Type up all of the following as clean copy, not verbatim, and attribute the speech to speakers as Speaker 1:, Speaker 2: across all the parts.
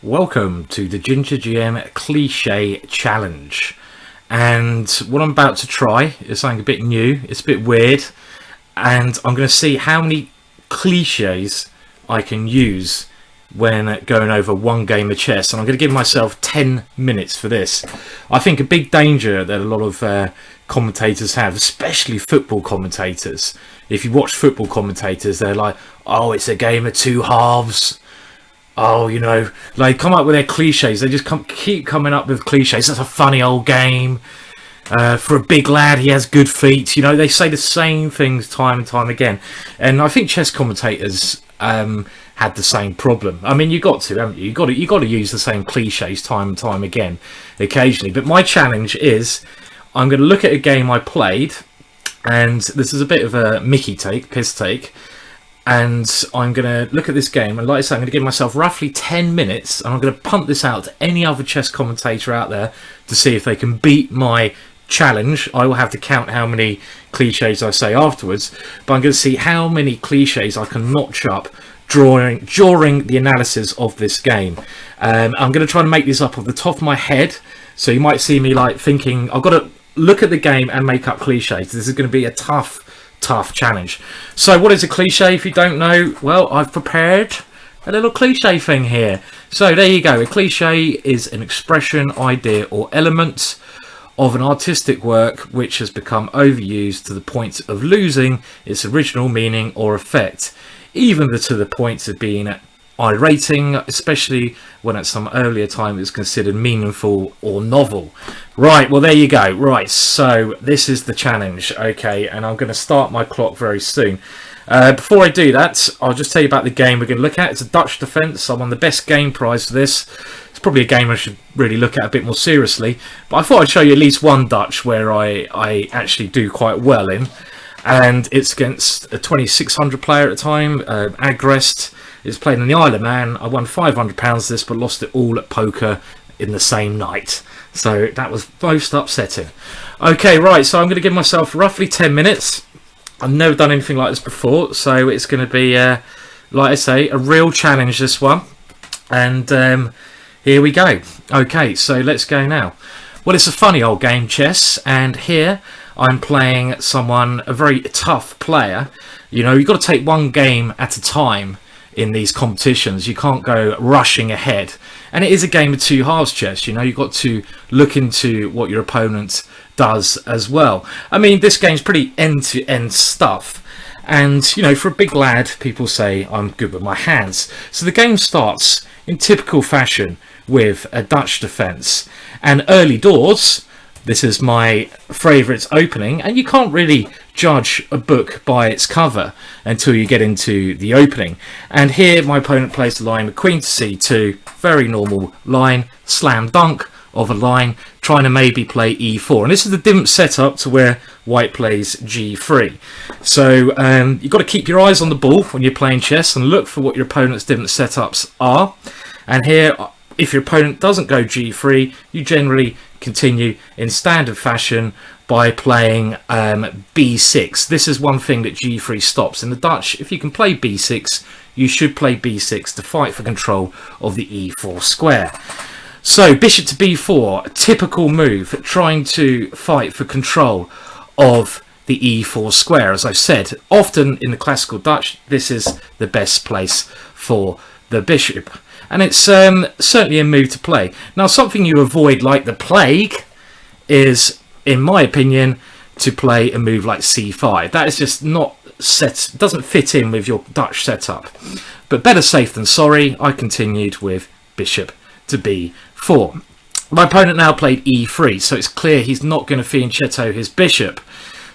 Speaker 1: Welcome to the GingerGM Cliche Challenge, and what I'm about to try is something a bit new. It's a bit weird, and I'm going to see how many cliches I can use when going over one game of chess, and I'm going to give myself 10 minutes for this. I think a big danger that a lot of commentators have, especially football commentators, if you watch football commentators, they're like, oh, it's a game of two halves. Oh, you know, like come up with their cliches. They just keep coming up with cliches. That's a funny old game. For a big lad, he has good feet. You know, they say the same things time and time again. And I think chess commentators had the same problem. I mean, you got to, haven't you? You got to use the same cliches time and time again, occasionally. But my challenge is, I'm going to look at a game I played, and this is a bit of a Mickey take, piss take. And I'm going to look at this game, and like I say, I'm going to give myself roughly 10 minutes, and I'm going to punt this out to any other chess commentator out there to see if they can beat my challenge. I will have to count how many cliches I say afterwards, but I'm going to see how many cliches I can notch up during the analysis of this game. I'm going to try and make this up off the top of my head, so you might see me like thinking, I've got to look at the game and make up cliches. This is going to be a tough challenge. So what is a cliche? If you don't know, well, I've prepared a little cliche thing here. So there you go. A cliche is an expression, idea or element of an artistic work which has become overused to the point of losing its original meaning or effect, even to the point of being irating, especially when at some earlier time it was considered meaningful or novel. Right, well there you go. Right, so this is the challenge, okay, and I'm going to start my clock very soon. Before I do that, I'll just tell you about the game we're going to look at. It's a Dutch defence. I won the best game prize for this. It's probably a game I should really look at a bit more seriously, but I thought I'd show you at least one Dutch where I actually do quite well in, and it's against a 2600 player at the time, Agrest. It's played in the Isle of Man. I won £500 this, but lost it all at poker in the same night. So that was most upsetting. Okay, right, so I'm going to give myself roughly 10 minutes. I've never done anything like this before, so it's going to be, like I say, a real challenge, this one. And here we go. Okay, so let's go now. Well, it's a funny old game, chess, and here I'm playing someone, a very tough player. You know, you've got to take one game at a time in these competitions. You can't go rushing ahead, and it is a game of two halves chess. You know, you've got to look into what your opponent does as well. I mean, this game's pretty end-to-end stuff, and you know, for a big lad, people say I'm good with my hands. So the game starts in typical fashion with a Dutch defense, and early doors, this is my favourite opening, and you can't really judge a book by its cover until you get into the opening. And here my opponent plays the line with Queen to C2, very normal line, slam dunk of a line, trying to maybe play E4. And this is the different setup to where White plays G3. So you've got to keep your eyes on the ball when you're playing chess and look for what your opponent's different setups are. And here, if your opponent doesn't go G3, you generally continue in standard fashion by playing B6. This is one thing that G3 stops. In the Dutch, if you can play B6, you should play B6 to fight for control of the E4 square. So bishop to B4, a typical move, trying to fight for control of the E4 square. As I've said, often in the classical Dutch, this is the best place for the bishop. And it's certainly a move to play. Now, something you avoid like the plague is, in my opinion, to play a move like C5. That is just not set, doesn't fit in with your Dutch setup. But better safe than sorry, I continued with bishop to B4. My opponent now played E3, so it's clear he's not going to fianchetto his bishop.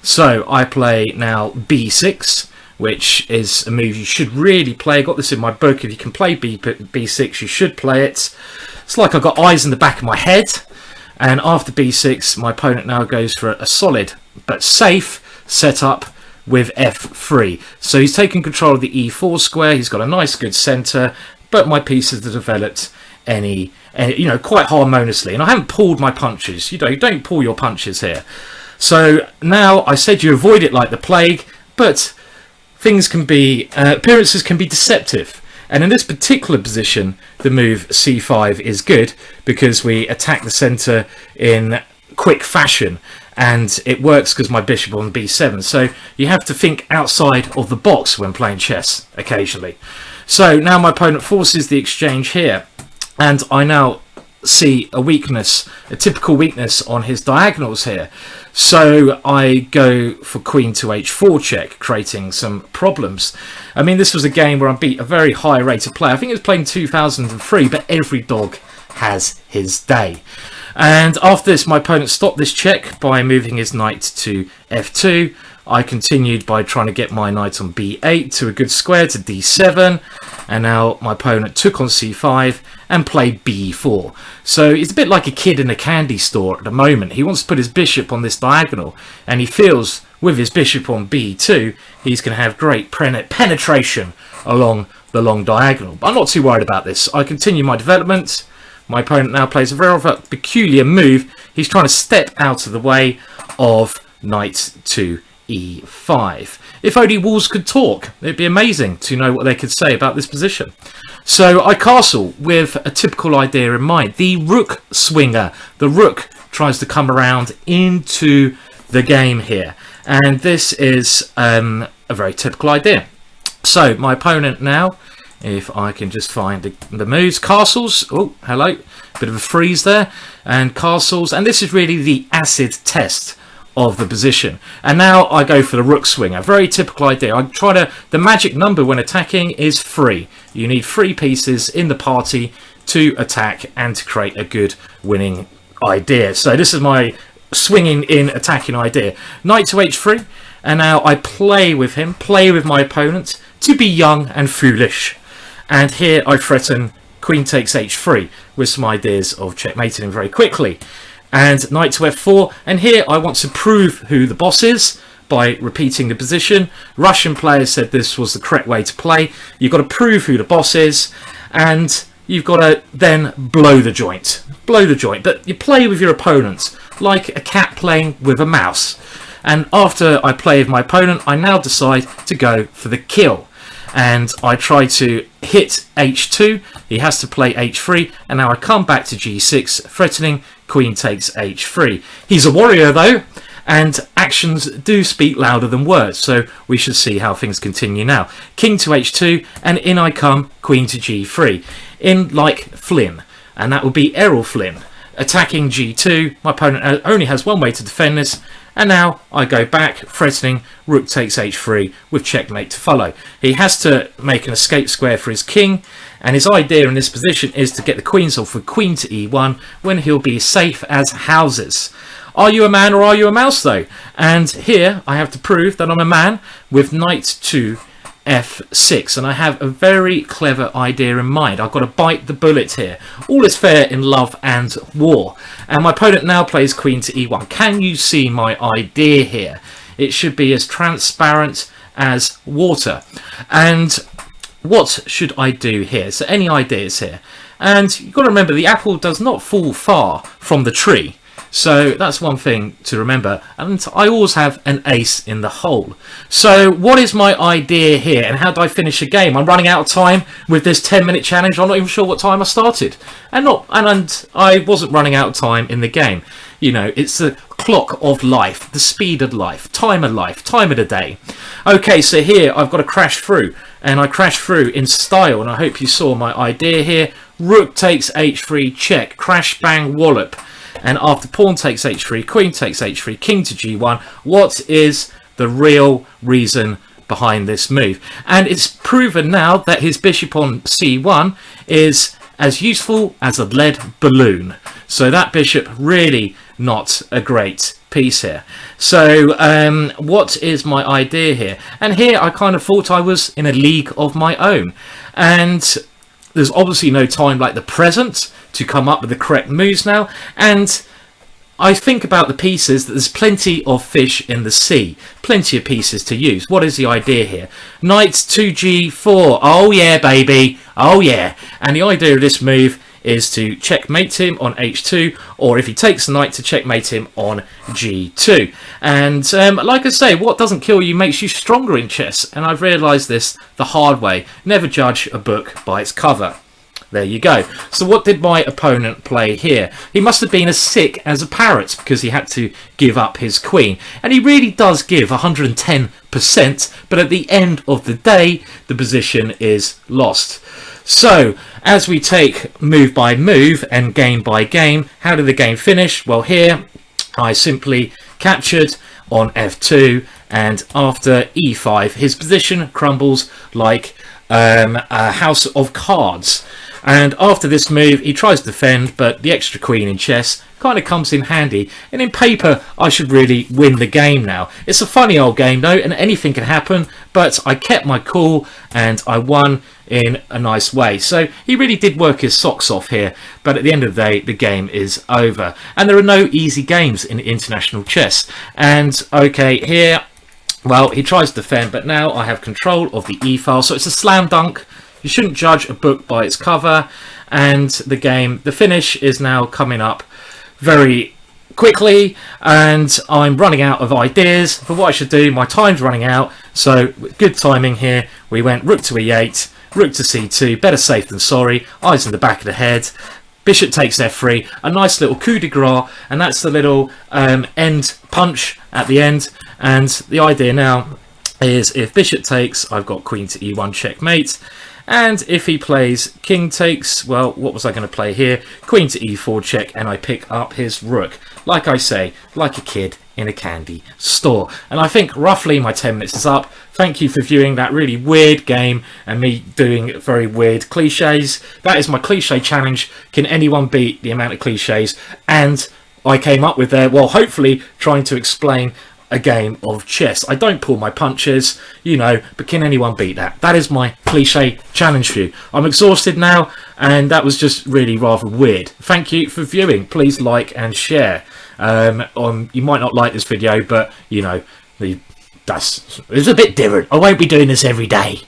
Speaker 1: So I play now B6, which is a move you should really play. I got this in my book. If you can play B6, you should play it. It's like I've got eyes in the back of my head. And after B6, my opponent now goes for a solid but safe setup with F3. So he's taken control of the E4 square. He's got a nice, good centre, but my pieces have developed quite harmoniously. And I haven't pulled my punches. You know, you don't pull your punches here. So now I said you avoid it like the plague, but things can be, appearances can be deceptive. And in this particular position, the move c5 is good because we attack the centre in quick fashion, and it works because my bishop on b7. So you have to think outside of the box when playing chess occasionally. So now my opponent forces the exchange here, and I now see a weakness, a typical weakness on his diagonals here. So I go for queen to h4 check, creating some problems. I mean, this was a game where I beat a very high rate of play. I think it was played in 2003, but every dog has his day. And after this, my opponent stopped this check by moving his knight to f2. I continued by trying to get my knight on b8 to a good square to d7, and now my opponent took on c5 and played b4. So it's a bit like a kid in a candy store at the moment. He wants to put his bishop on this diagonal, and he feels with his bishop on b2 he's going to have great penetration along the long diagonal. But I'm not too worried about this. I continue my development. My opponent now plays a very peculiar move. He's trying to step out of the way of knight to e5. If only walls could talk, it'd be amazing to know what they could say about this position. So I castle with a typical idea in mind, the rook swinger. The rook tries to come around into the game here, and this is a very typical idea. So my opponent now, if I can just find the moves, castles. Oh, hello, bit of a freeze there, and castles, and this is really the acid test of the position. And now I go for the rook swinger. Very typical idea. I try to, the magic number when attacking is 3. You need 3 pieces in the party to attack and to create a good winning idea. So this is my swinging in attacking idea. Knight to h3, and now I play with him, play with my opponent to be young and foolish. And here I threaten queen takes h3 with some ideas of checkmating him very quickly. And knight to f4, and here I want to prove who the boss is by repeating the position. Russian players said this was the correct way to play. You've got to prove who the boss is, and you've got to then blow the joint. Blow the joint, but you play with your opponent like a cat playing with a mouse. And after I play with my opponent, I now decide to go for the kill. And I try to hit h2, he has to play h3, and now I come back to g6, threatening queen takes h3. He's a warrior though, and actions do speak louder than words, so we should see how things continue now. King to h2, and in I come, queen to g3, in like Flynn, and that would be Errol Flynn. Attacking g2, my opponent only has one way to defend this, and now I go back, threatening rook takes h3 with checkmate to follow. He has to make an escape square for his king, and his idea in this position is to get the queens off with queen to e1 when he'll be safe as houses. Are you a man or are you a mouse though? And here I have to prove that I'm a man with knight to f6, and I have a very clever idea in mind. I've got to bite the bullet here. All is fair in love and war, and my opponent now plays queen to e1. Can you see my idea here? It should be as transparent as water. And what should I do here? So any ideas here? And you've got to remember, the apple does not fall far from the tree. So that's one thing to remember, and I always have an ace in the hole. So what is my idea here, and how do I finish a game? I'm running out of time with this 10-minute challenge. I'm not even sure what time I started, and I wasn't running out of time in the game. You know, it's the clock of life, the speed of life, time of the day. Okay, so here I've got to crash through, and I crash through in style, and I hope you saw my idea here. Rook takes h3, check, crash, bang, wallop. And after pawn takes h3, queen takes h3, king to g1, what is the real reason behind this move? And it's proven now that his bishop on c1 is as useful as a lead balloon. So that bishop really not a great piece here. So what is my idea here? And here I kind of thought I was in a league of my own. And there's obviously no time like the present to come up with the correct moves now, and I think about the pieces that there's plenty of fish in the sea, plenty of pieces to use. What is the idea here? Knight to g4, oh yeah baby, oh yeah. And the idea of this move is to checkmate him on h2, or if he takes the knight, to checkmate him on g2. And like I say, what doesn't kill you makes you stronger in chess, and I've realised this the hard way. Never judge a book by its cover. There you go. So what did my opponent play here? He must have been as sick as a parrot, because he had to give up his queen. And he really does give 110%, but at the end of the day, the position is lost. So, as we take move by move and game by game, how did the game finish? Well, here, I simply captured on f2, and after e5, his position crumbles like a house of cards. And after this move, he tries to defend, but the extra queen in chess kind of comes in handy. And in paper, I should really win the game now. It's a funny old game though, and anything can happen, but I kept my cool and I won in a nice way. So he really did work his socks off here, but at the end of the day, the game is over. And there are no easy games in international chess. And okay, here, well, he tries to defend, but now I have control of the e-file, so it's a slam dunk. You shouldn't judge a book by its cover. And the finish is now coming up very quickly, and I'm running out of ideas for what I should do. My time's running out, so good timing here. We went rook to e8, rook to c2, better safe than sorry, eyes in the back of the head. Bishop takes f3, a nice little coup de grace, and that's the little end punch at the end. And the idea now is if bishop takes, I've got queen to e1 checkmate. And if he plays king takes, well, what was I going to play here? Queen to e4 check, and I pick up his rook. Like I say, like a kid in a candy store. And I think roughly my 10 minutes is up. Thank you for viewing that really weird game and me doing very weird cliches. That is my cliche challenge. Can anyone beat the amount of cliches? And I came up with there, well, hopefully trying to explain a game of chess. I don't pull my punches, you know, but can anyone beat that? That is my cliche challenge for you. I'm exhausted now, and that was just really rather weird. Thank you for viewing. Please like and share. You might not like this video, but you know, it's a bit different. I won't be doing this every day.